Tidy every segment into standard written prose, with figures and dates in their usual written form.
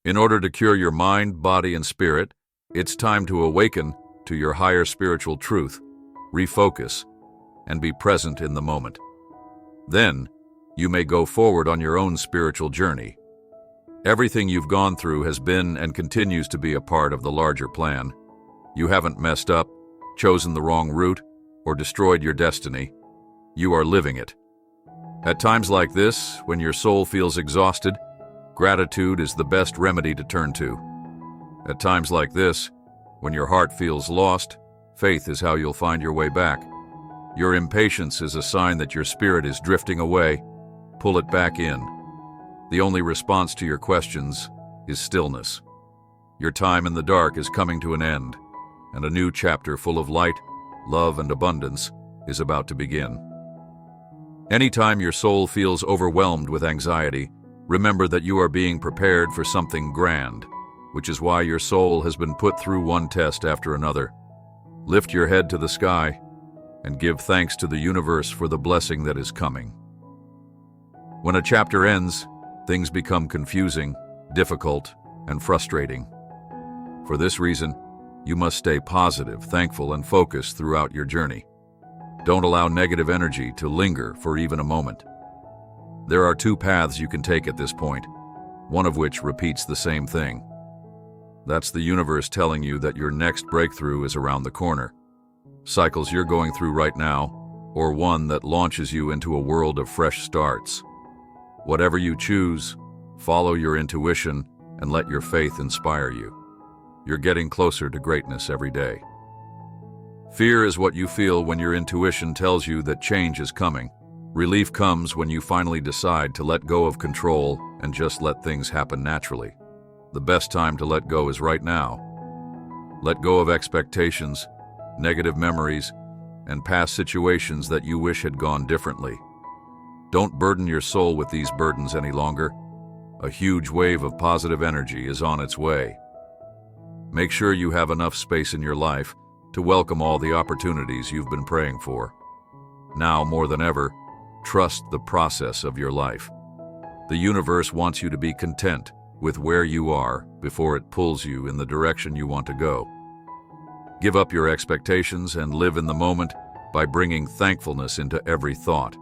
In order to cure your mind, body, and spirit, it's time to awaken to your higher spiritual truth, refocus, and be present in the moment. Then, you may go forward on your own spiritual journey. Everything you've gone through has been and continues to be a part of the larger plan. You haven't messed up, chosen the wrong route, or destroyed your destiny. You are living it. At times like this, when your soul feels exhausted, gratitude is the best remedy to turn to. At times like this, when your heart feels lost, faith is how you'll find your way back. Your impatience is a sign that your spirit is drifting away. Pull it back in. The only response to your questions is stillness. Your time in the dark is coming to an end, and a new chapter full of light, love, and abundance is about to begin. Anytime your soul feels overwhelmed with anxiety, remember that you are being prepared for something grand, which is why your soul has been put through one test after another. Lift your head to the sky and give thanks to the universe for the blessing that is coming. When a chapter ends, things become confusing, difficult, and frustrating. For this reason, you must stay positive, thankful, and focused throughout your journey. Don't allow negative energy to linger for even a moment. There are two paths you can take at this point, one of which repeats the same thing. That's the universe telling you that your next breakthrough is around the corner. Cycles you're going through right now, or one that launches you into a world of fresh starts. Whatever you choose, follow your intuition and let your faith inspire you. You're getting closer to greatness every day. Fear is what you feel when your intuition tells you that change is coming. Relief comes when you finally decide to let go of control and just let things happen naturally. The best time to let go is right now. Let go of expectations, negative memories, and past situations that you wish had gone differently. Don't burden your soul with these burdens any longer. A huge wave of positive energy is on its way. Make sure you have enough space in your life to welcome all the opportunities you've been praying for. Now, more than ever, trust the process of your life. The universe wants you to be content with where you are before it pulls you in the direction you want to go. Give up your expectations and live in the moment by bringing thankfulness into every thought.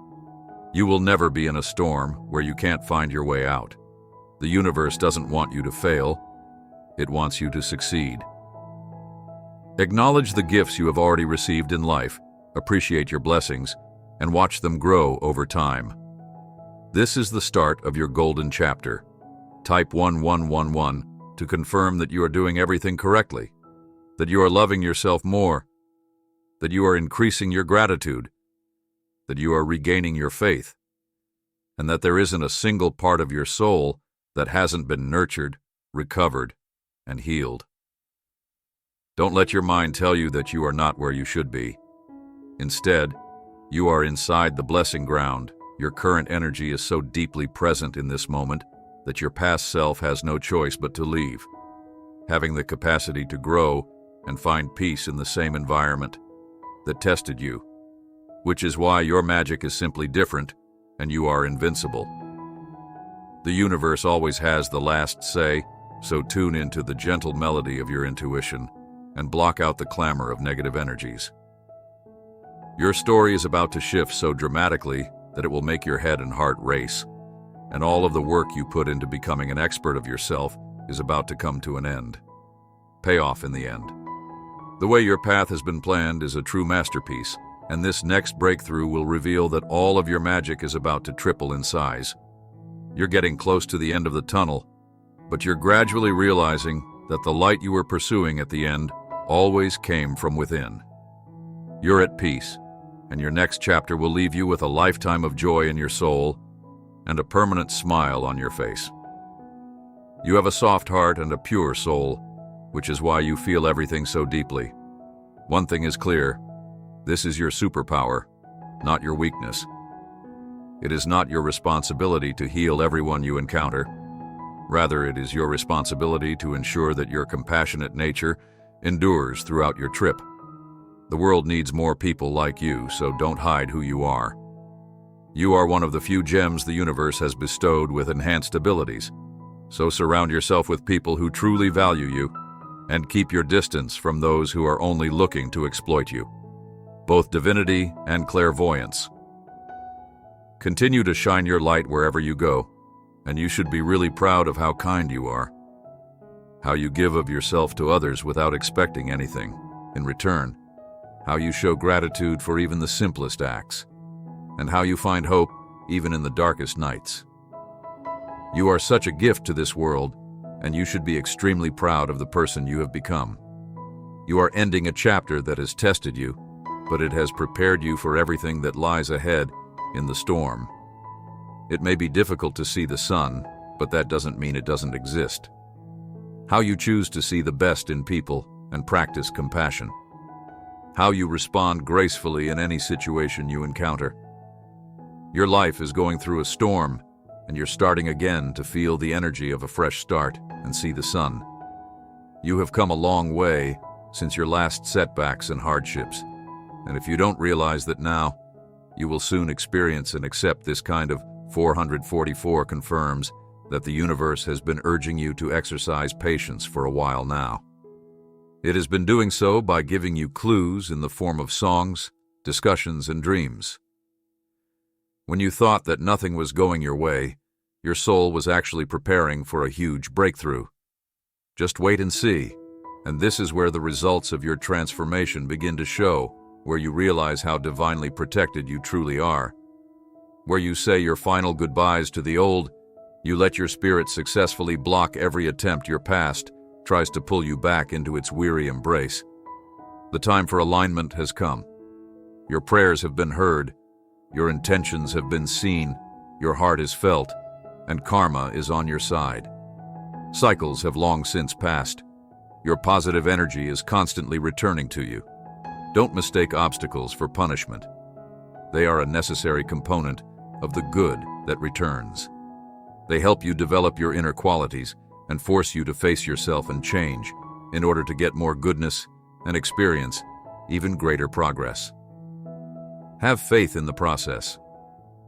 You will never be in a storm where you can't find your way out. The universe doesn't want you to fail. It wants you to succeed. Acknowledge the gifts you have already received in life, appreciate your blessings, and watch them grow over time. This is the start of your golden chapter. Type 1111 to confirm that you are doing everything correctly, that you are loving yourself more, that you are increasing your gratitude, that you are regaining your faith, and that there isn't a single part of your soul that hasn't been nurtured, recovered, and healed. Don't let your mind tell you that you are not where you should be. Instead, you are inside the blessing ground. Your current energy is so deeply present in this moment that your past self has no choice but to leave. Having the capacity to grow and find peace in the same environment that tested you, which is why your magic is simply different and you are invincible. The universe always has the last say, so tune into the gentle melody of your intuition and block out the clamor of negative energies. Your story is about to shift so dramatically that it will make your head and heart race, and all of the work you put into becoming an expert of yourself is about to come to an end. Payoff in the end. The way your path has been planned is a true masterpiece, and this next breakthrough will reveal that all of your magic is about to triple in size. You're getting close to the end of the tunnel, but you're gradually realizing that the light you were pursuing at the end always came from within. You're at peace, and your next chapter will leave you with a lifetime of joy in your soul and a permanent smile on your face. You have a soft heart and a pure soul, which is why you feel everything so deeply. One thing is clear: this is your superpower, not your weakness. It is not your responsibility to heal everyone you encounter. Rather, it is your responsibility to ensure that your compassionate nature endures throughout your trip. The world needs more people like you, so don't hide who you are. You are one of the few gems the universe has bestowed with enhanced abilities. So surround yourself with people who truly value you, and keep your distance from those who are only looking to exploit you. Both divinity and clairvoyance. Continue to shine your light wherever you go, and you should be really proud of how kind you are, how you give of yourself to others without expecting anything in return, how you show gratitude for even the simplest acts, and how you find hope even in the darkest nights. You are such a gift to this world, and you should be extremely proud of the person you have become. You are ending a chapter that has tested you, but it has prepared you for everything that lies ahead in the storm. It may be difficult to see the sun, but that doesn't mean it doesn't exist. How you choose to see the best in people and practice compassion. How you respond gracefully in any situation you encounter. Your life is going through a storm, and you're starting again to feel the energy of a fresh start and see the sun. You have come a long way since your last setbacks and hardships, and if you don't realize that now, you will soon experience and accept this kind of 444 confirms that the universe has been urging you to exercise patience for a while now. It has been doing so by giving you clues in the form of songs, discussions, and dreams. When you thought that nothing was going your way, your soul was actually preparing for a huge breakthrough. Just wait and see, and this is where the results of your transformation begin to show, where you realize how divinely protected you truly are. Where you say your final goodbyes to the old, you let your spirit successfully block every attempt your past tries to pull you back into its weary embrace. The time for alignment has come. Your prayers have been heard, your intentions have been seen, your heart is felt, and karma is on your side. Cycles have long since passed. Your positive energy is constantly returning to you. Don't mistake obstacles for punishment. They are a necessary component of the good that returns. They help you develop your inner qualities and force you to face yourself and change in order to get more goodness and experience even greater progress. Have faith in the process.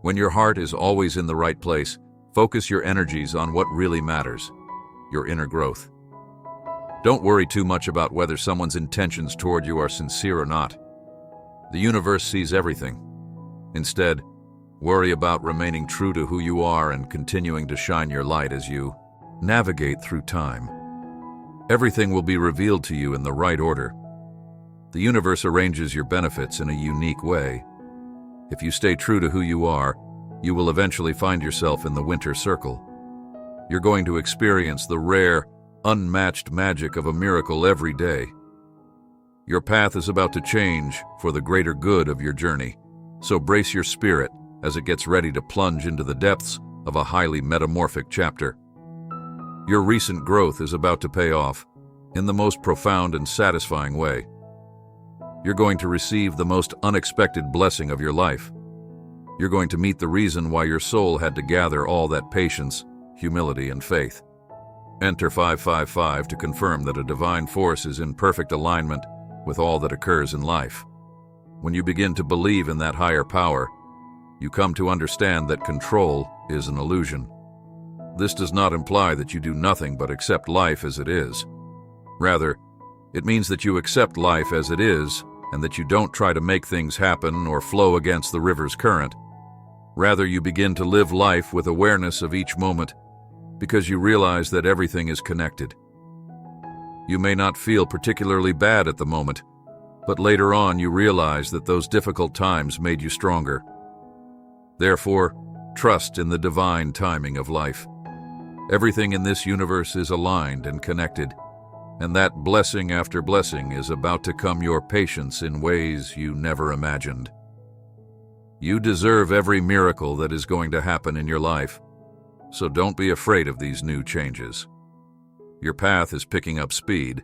When your heart is always in the right place, focus your energies on what really matters, your inner growth. Don't worry too much about whether someone's intentions toward you are sincere or not. The universe sees everything. Instead, worry about remaining true to who you are and continuing to shine your light as you navigate through time. Everything will be revealed to you in the right order. The universe arranges your benefits in a unique way. If you stay true to who you are, you will eventually find yourself in the winter circle. You're going to experience the rare, unmatched magic of a miracle every day. Your path is about to change for the greater good of your journey, so brace your spirit as it gets ready to plunge into the depths of a highly metamorphic chapter. Your recent growth is about to pay off in the most profound and satisfying way. You're going to receive the most unexpected blessing of your life. You're going to meet the reason why your soul had to gather all that patience, humility, and faith. Enter 555 to confirm that a divine force is in perfect alignment with all that occurs in life. When you begin to believe in that higher power, you come to understand that control is an illusion. This does not imply that you do nothing but accept life as it is. Rather, it means that you accept life as it is and that you don't try to make things happen or flow against the river's current. Rather, you begin to live life with awareness of each moment because you realize that everything is connected. You may not feel particularly bad at the moment, but later on you realize that those difficult times made you stronger. Therefore, trust in the divine timing of life. Everything in this universe is aligned and connected, and that blessing after blessing is about to come your patience in ways you never imagined. You deserve every miracle that is going to happen in your life, so don't be afraid of these new changes. Your path is picking up speed,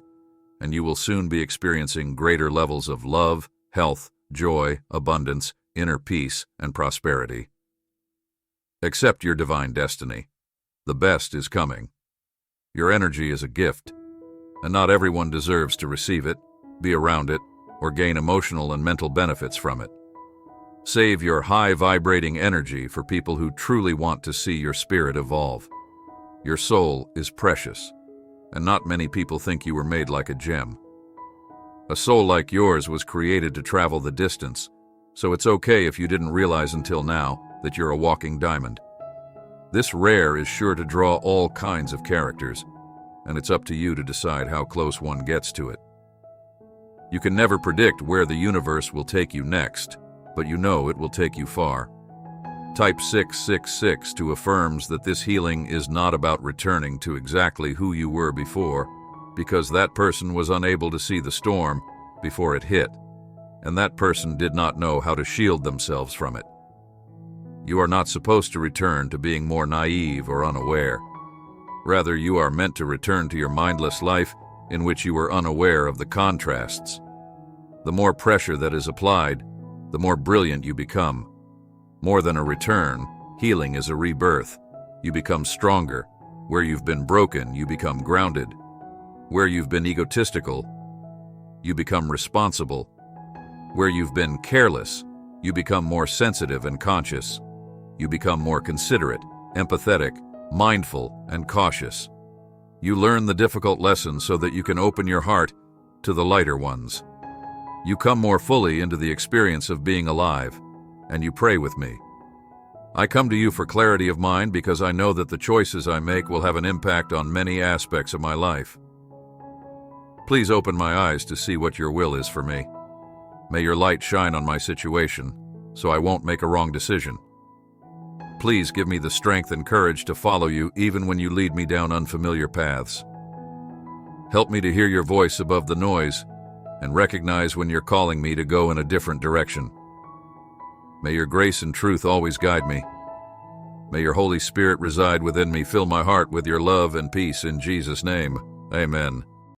and you will soon be experiencing greater levels of love, health, joy, abundance, inner peace, and prosperity. Accept your divine destiny. The best is coming. Your energy is a gift, and not everyone deserves to receive it, be around it, or gain emotional and mental benefits from it. Save your high-vibrating energy for people who truly want to see your spirit evolve. Your soul is precious, and not many people think you were made like a gem. A soul like yours was created to travel the distance, so it's okay if you didn't realize until now that you're a walking diamond. This rare is sure to draw all kinds of characters, and it's up to you to decide how close one gets to it. You can never predict where the universe will take you next, but you know it will take you far. Type 666 affirms that this healing is not about returning to exactly who you were before, because that person was unable to see the storm before it hit, and that person did not know how to shield themselves from it. You are not supposed to return to being more naive or unaware. Rather, you are meant to return to your mindless life in which you were unaware of the contrasts. The more pressure that is applied, the more brilliant you become. More than a return, healing is a rebirth. You become stronger. Where you've been broken, you become grounded. Where you've been egotistical, you become responsible. Where you've been careless, you become more sensitive and conscious. You become more considerate, empathetic, mindful, and cautious. You learn the difficult lessons so that you can open your heart to the lighter ones. You come more fully into the experience of being alive, and you pray with me. I come to you for clarity of mind because I know that the choices I make will have an impact on many aspects of my life. Please open my eyes to see what your will is for me. May your light shine on my situation, so I won't make a wrong decision. Please give me the strength and courage to follow you even when you lead me down unfamiliar paths. Help me to hear your voice above the noise and recognize when you're calling me to go in a different direction. May your grace and truth always guide me. May your Holy Spirit reside within me. Fill my heart with your love and peace in Jesus' name. Amen.